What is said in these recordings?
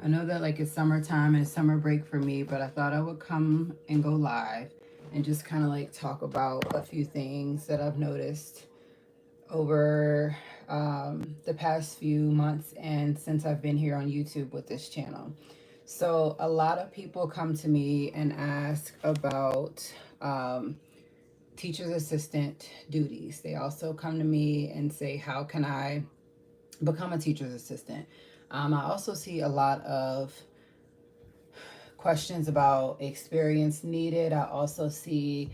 I know that like it's summertime and it's summer break for me, but I thought I would come and go live and just kind of like talk about a few things that I've noticed over the past few months and since I've been here on YouTube with this channel. So, a lot of people come to me and ask about teacher's assistant duties. They also come to me and say, how can I become a teacher's assistant? I also see a lot of questions about experience needed. I also see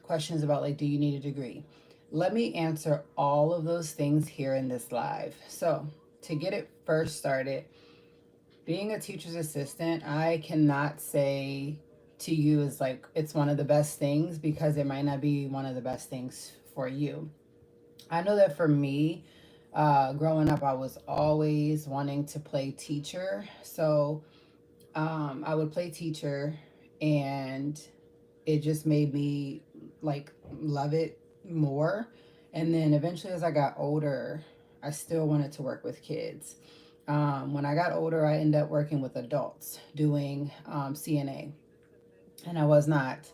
questions about like, do you need a degree? Let me answer all of those things here in this live. So, to get it first started, being a teacher's assistant, I cannot say to you is like it's one of the best things because it might not be one of the best things for you. I know that for me, growing up, I was always wanting to play teacher. So I would play teacher, and it just made me like love it more. And then eventually, as I got older, I still wanted to work with kids. When I got older, I ended up working with adults doing CNA, and I was not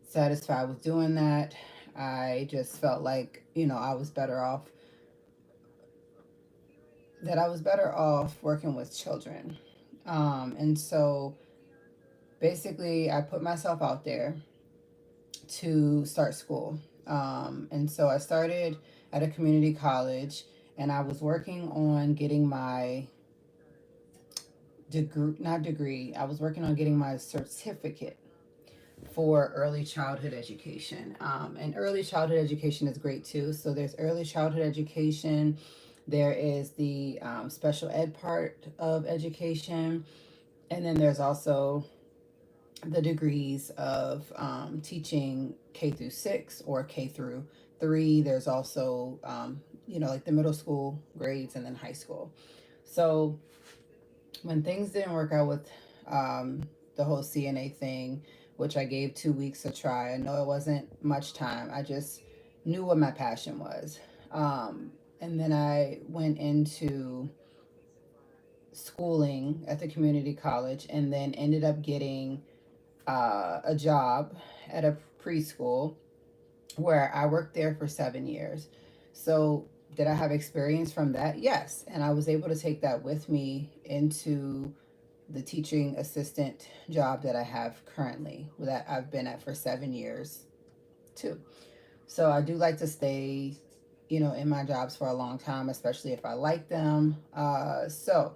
satisfied with doing that. I just felt like, I was better off, working with children. And so basically, I put myself out there to start school. And so I started at a community college, and I was working on getting my degree, not degree, I was working on getting my certificate for early childhood education. And early childhood education is great too. So there's early childhood education, there is the special ed part of education, and then there's also the degrees of teaching K through 6 or K through 3. There's also, like the middle school grades and then high school. So when things didn't work out with the whole CNA thing, which I gave 2 weeks a try, I know it wasn't much time. I just knew what my passion was. And then I went into schooling at the community college and then ended up getting a job at a preschool where I worked there for 7 years. So, did I have experience from that? Yes. And I was able to take that with me into the teaching assistant job that I have currently, that I've been at for 7 years too. So, I do like to stay, in my jobs for a long time, especially if I like them. So,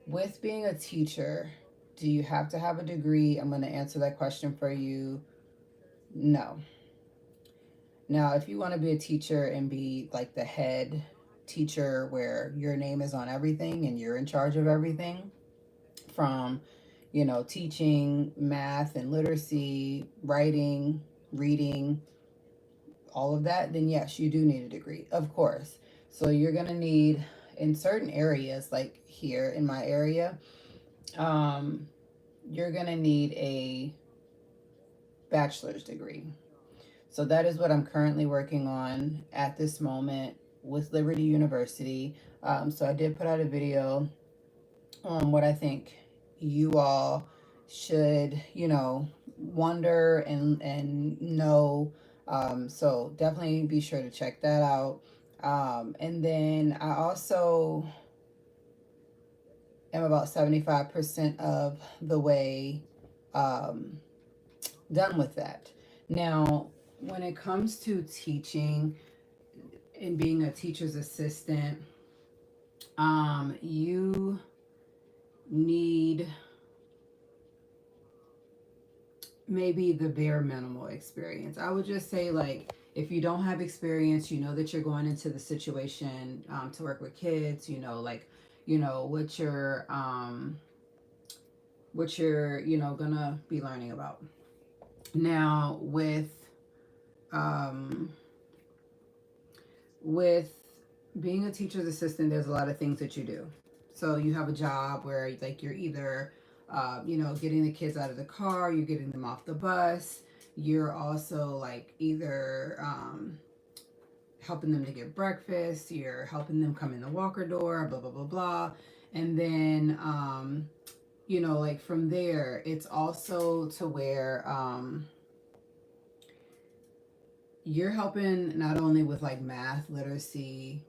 with being a teacher, do you have to have a degree? I'm going to answer that question for you. No. Now, if you want to be a teacher and be like the head teacher where your name is on everything and you're in charge of everything from, teaching math and literacy, writing, reading, all of that, then yes, you do need a degree, of course. So you're going to need, in certain areas, like here in my area, um, you're going to need a bachelor's degree. So that is what I'm currently working on at this moment with Liberty University. So I did put out a video on what I think you all should, wonder and know. So definitely be sure to check that out. And then I also am about 75% of the way um, done with that. Now, when it comes to teaching and being a teacher's assistant, you need maybe the bare minimal experience. I would just say, like, if you don't have experience, you know that you're going into the situation to work with kids, like, what you're, gonna be learning about. Now, um, with being a teacher's assistant, there's a lot of things that you do. So you have a job where like you're either, getting the kids out of the car, you're getting them off the bus. You're also like either helping them to get breakfast, you're helping them come in the walker door, blah blah blah blah. And then, like from there, it's also to where you're helping not only with like math, literacy,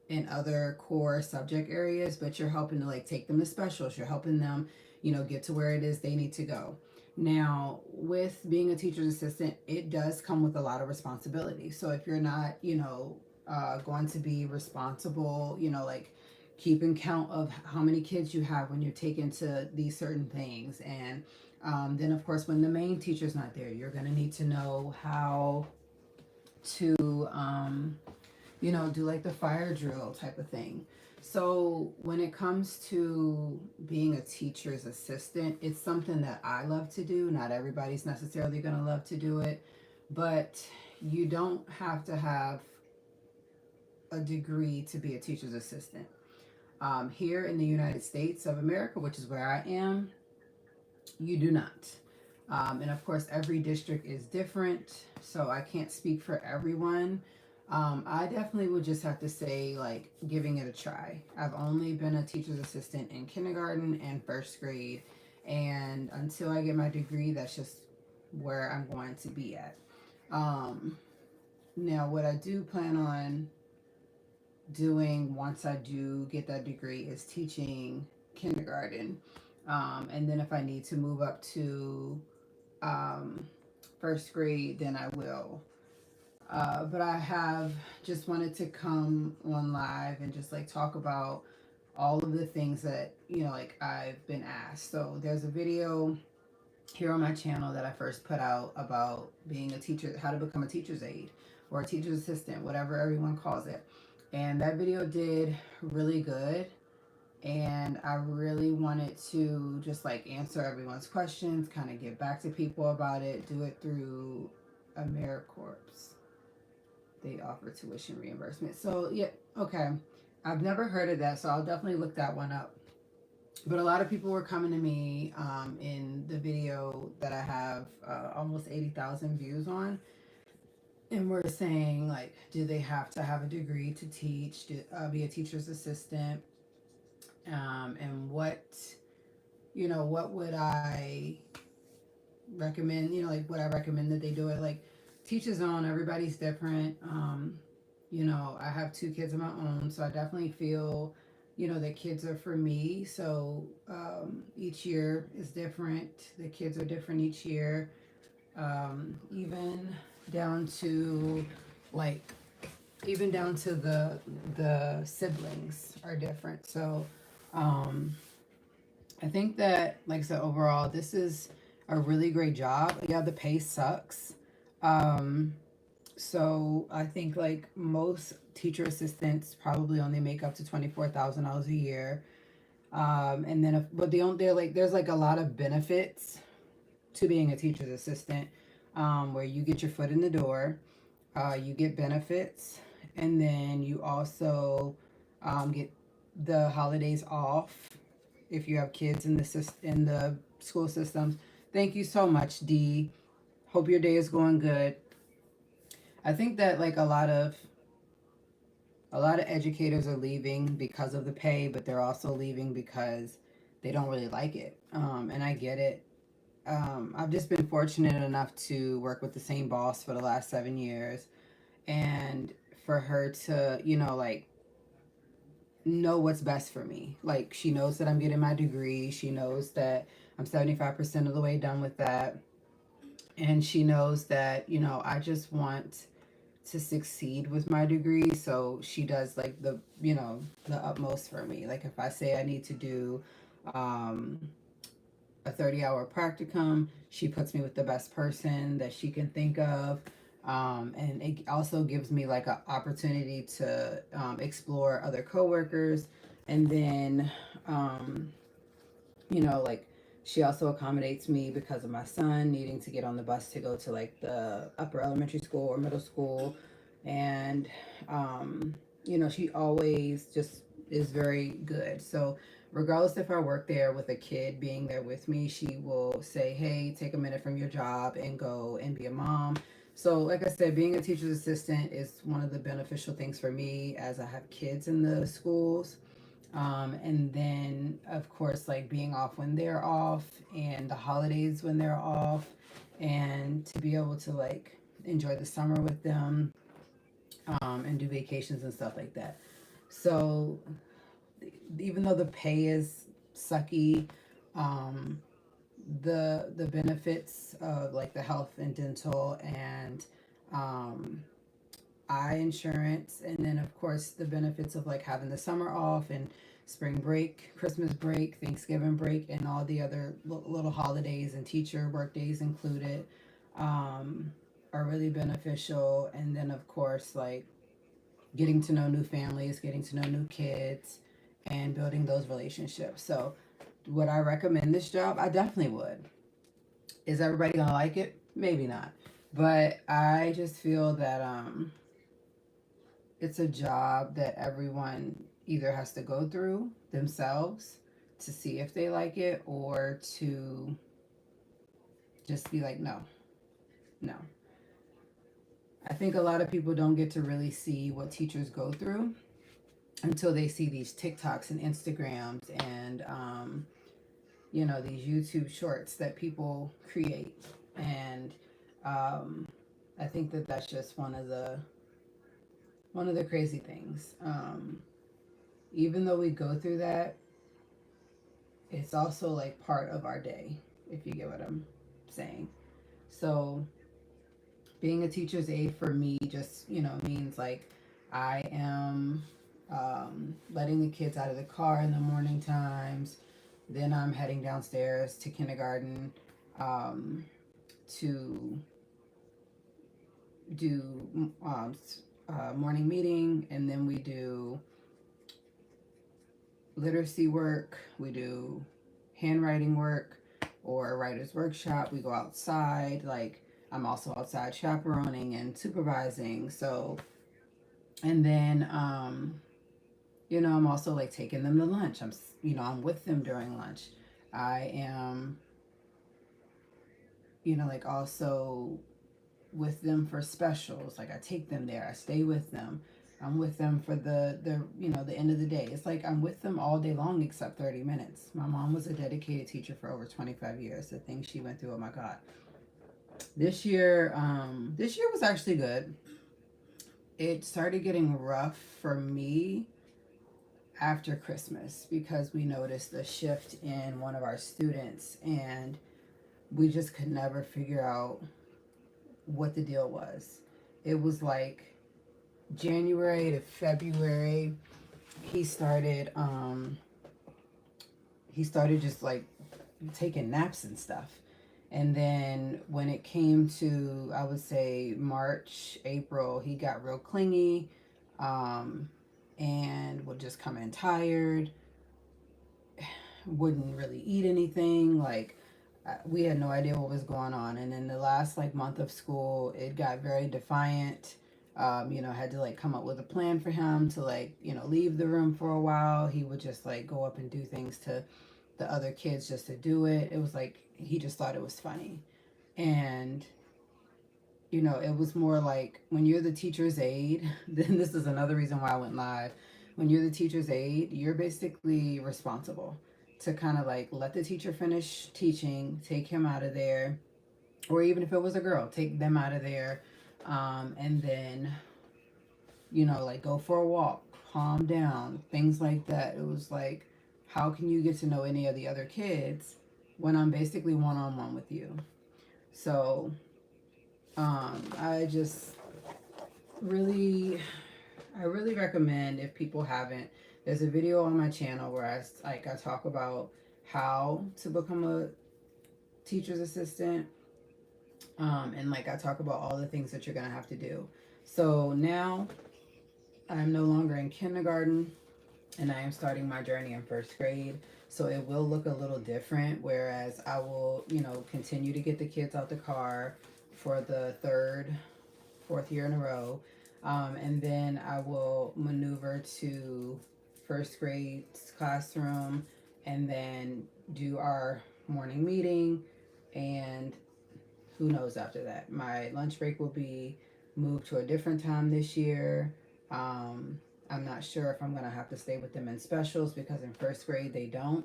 and other core subject areas, but you're helping to like take them to specials. You're helping them, get to where it is they need to go. Now, with being a teacher's assistant, it does come with a lot of responsibility. So if you're not, going to be responsible, like keeping count of how many kids you have when you're taken to these certain things, and then of course when the main teacher's not there, you're going to need to know how to do like the fire drill type of thing. So when it comes to being a teacher's assistant, it's something that I love to do. Not everybody's necessarily going to love to do it, but you don't have to have a degree to be a teacher's assistant. Here in the United States of America, which is where I am, you do not. And of course, every district is different, so I can't speak for everyone. I definitely would just have to say, like, giving it a try. I've only been a teacher's assistant in kindergarten and first grade, and until I get my degree, that's just where I'm going to be at. Um, Now, what I do plan on doing once I do get that degree is teaching kindergarten. And then if I need to move up to um, first grade, then I will. But I have just wanted to come on live and just like talk about all of the things that, like I've been asked. So there's a video here on my channel that I first put out about being a teacher, how to become a teacher's aide or a teacher's assistant, whatever everyone calls it. And that video did really good. And I really wanted to just like answer everyone's questions, kind of get back to people about it, do it through AmeriCorps. They offer tuition reimbursement. So, yeah, okay. I've never heard of that, so I'll definitely look that one up. But a lot of people were coming to me in the video that I have almost 80,000 views on, and we're saying, like, do they have to have a degree to teach, to be a teacher's assistant? And what would I recommend? Like, would I recommend that they do it? Like, teach his own, everybody's different. I have two kids of my own, so I definitely feel, that kids are for me. So each year is different. The kids are different each year, even down to like, even down to the siblings are different. So I think that, like I said, overall, this is a really great job. Yeah, the pay sucks. Um, so I think like most teacher assistants probably only make up to $24,000 a year. And then, but they're like, there's like a lot of benefits to being a teacher's assistant, where you get your foot in the door, you get benefits, and then you also get the holidays off if you have kids in the school systems. Thank you so much, Dee. Hope your day is going good. I think that like a lot of educators are leaving because of the pay, but they're also leaving because they don't really like it. And I get it. I've just been fortunate enough to work with the same boss for the last 7 years, and for her to, like know what's best for me. Like she knows that I'm getting my degree. She knows that I'm 75% of the way done with that. And she knows that, I just want to succeed with my degree. So she does like the utmost for me. Like if I say I need to do um, a 30-hour practicum, she puts me with the best person that she can think of. And it also gives me like an opportunity to explore other coworkers. And then, like she also accommodates me because of my son needing to get on the bus to go to like the upper elementary school or middle school. And, she always just is very good. So, regardless if I work there with a kid being there with me, she will say, hey, take a minute from your job and go and be a mom. So, like I said, being a teacher's assistant is one of the beneficial things for me as I have kids in the schools. And then, of course, like being off when they're off and the holidays when they're off, and to be able to like enjoy the summer with them, and do vacations and stuff like that. So, even though the pay is sucky, um, the benefits of like the health and dental and um, eye insurance, and then of course the benefits of like having the summer off and spring break, Christmas break, Thanksgiving break, and all the other little holidays and teacher work days included, um, are really beneficial. And then of course like getting to know new families, getting to know new kids, and building those relationships. So would I recommend this job? I definitely would. Is everybody gonna like it? Maybe not. But I just feel that it's a job that everyone either has to go through themselves to see if they like it, or to just be like, no, no. I think a lot of people don't get to really see what teachers go through until they see these TikToks and Instagrams and, these YouTube shorts that people create. And I think that that's just one of the crazy things. Even though we go through that, it's also like part of our day, if you get what I'm saying. So being a teacher's aide for me just, means like I am letting the kids out of the car in the morning times. Then I'm heading downstairs to kindergarten, um, to do morning meeting, and then we do literacy work, we do handwriting work or writer's workshop, we go outside. Like, I'm also outside chaperoning and supervising. So, and then, I'm also like taking them to lunch. I'm with them during lunch. I am, like also with them for specials. Like I take them there, I stay with them. I'm with them for the end of the day. It's like I'm with them all day long except 30 minutes. My mom was a dedicated teacher for over 25 years. The things she went through, oh my god. This year was actually good. It started getting rough for me after Christmas because we noticed a shift in one of our students, and we just could never figure out what the deal was. It was like January to February, he started just like taking naps and stuff. And then when it came to, I would say, March, April, he got real clingy, um, and would just come in tired, wouldn't really eat anything. Like, we had no idea what was going on. And then the last like month of school, it got very defiant. Had to like come up with a plan for him to like, leave the room for a while. He would just like go up and do things to the other kids just to do it. It was like he just thought it was funny. And it was more like when you're the teacher's aide, then this is another reason why I went live. When you're the teacher's aide, you're basically responsible to kind of like let the teacher finish teaching, take him out of there, or even if it was a girl, take them out of there, and then, like go for a walk, calm down, things like that. It was like, how can you get to know any of the other kids when I'm basically one on one with you? So, I just really, I really recommend, if people haven't, there's a video on my channel where I talk about how to become a teacher's assistant, and like I talk about all the things that you're gonna have to do. So now I'm no longer in kindergarten, and I am starting my journey in first grade. So it will look a little different, whereas I will, continue to get the kids out the car for the fourth year in a row. And then I will maneuver to first grade classroom, and then do our morning meeting. And who knows after that? My lunch break will be moved to a different time this year. Um, I'm not sure if I'm going to have to stay with them in specials because in first grade they don't.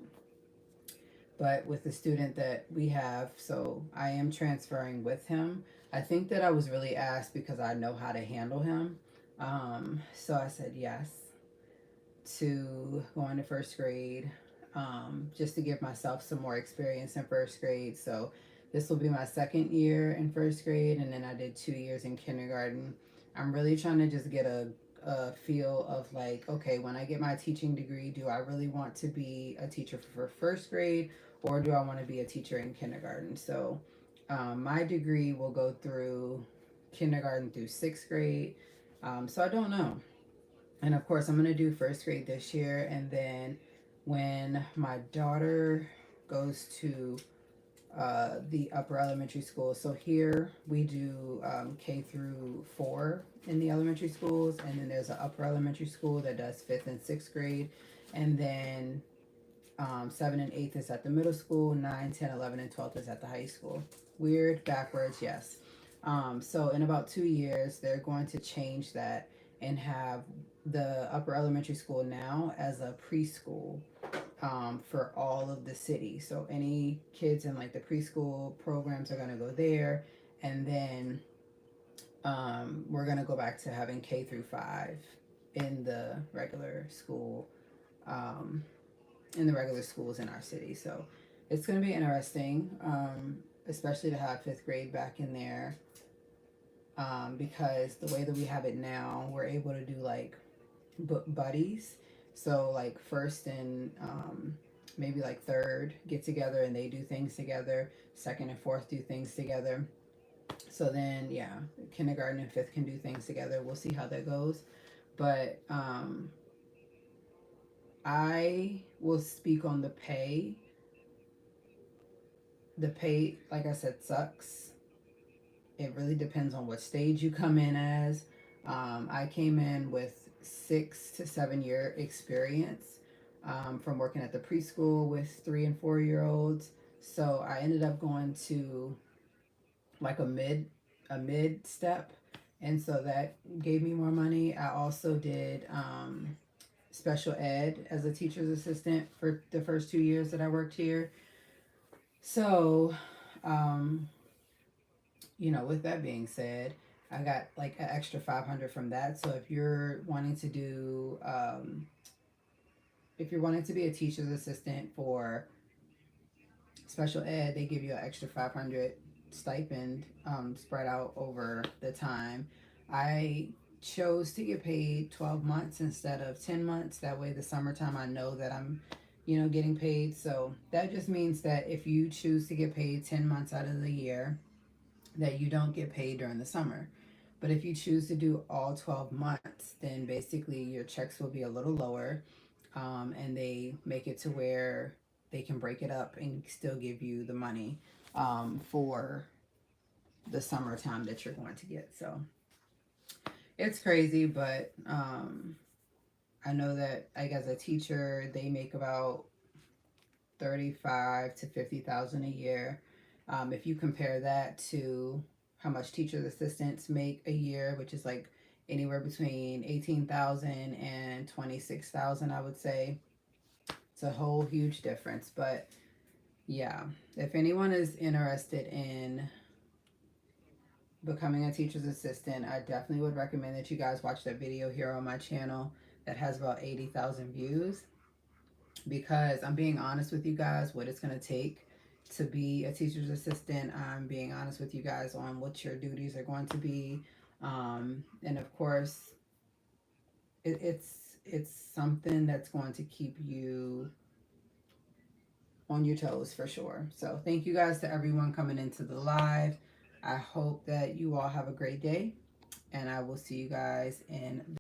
But with the student that we have, so I am transferring with him. I think that I was really asked because I know how to handle him. So I said yes to going to first grade, just to give myself some more experience in first grade. So this will be my second year in first grade, and then I did 2 years in kindergarten. I'm really trying to just get a feel of like, okay, when I get my teaching degree, do I really want to be a teacher for first grade, or do I want to be a teacher in kindergarten? So my degree will go through kindergarten through sixth grade. So I don't know. And of course, I'm going to do first grade this year. And then when my daughter goes to the upper elementary school, so here we do K through 4 in the elementary schools. And then there's an upper elementary school that does 5th and 6th grade. And then 7 and 8th is at the middle school, 9, 10, 11, and 12th is at the high school. Weird, backwards, yes. So in about 2 years, they're going to change that and have the upper elementary school now as a preschool for all of the city. So any kids in like the preschool programs are going to go there. And then we're going to go back to having K through 5 in the regular school. In the regular schools in our city. So it's going to be interesting, especially to have fifth grade back in there, because the way that we have it now, we're able to do like book buddies. So like first and maybe like third get together and they do things together. Second and fourth do things together. So then, yeah, kindergarten and fifth can do things together. We'll see how that goes. But I will speak on the pay. The pay, like I said, sucks. It really depends on what stage you come in as. I came in with 6 to 7 year experience from working at the preschool with 3 and 4 year olds. So I ended up going to like a mid step, and so that gave me more money. I also did special ed as a teacher's assistant for the first 2 years that I worked here. So, um, with that being said, I got like an extra 500 from that. So if you're wanting to do, if you're wanting to be a teacher's assistant for special ed, they give you an extra 500 stipend spread out over the time. I chose to get paid 12 months instead of 10 months. That way, the summertime, I know that I'm, getting paid. So that just means that if you choose to get paid 10 months out of the year, that you don't get paid during the summer. But if you choose to do all 12 months, then basically your checks will be a little lower, and they make it to where they can break it up and still give you the money for the summertime that you're going to get. So it's crazy, but I know that like as a teacher, they make about 35 to 50,000 a year. If you compare that to how much teachers assistants make a year, which is like anywhere between 18,000 and 26,000, I would say it's a whole huge difference. But yeah, if anyone is interested in becoming a teacher's assistant, I definitely would recommend that you guys watch that video here on my channel that has about 80,000 views, because I'm being honest with you guys what it's going to take to be a teacher's assistant. I'm being honest with you guys on what your duties are going to be, and of course it's something that's going to keep you on your toes for sure. So thank you guys to everyone coming into the live. I hope that you all have a great day, and I will see you guys in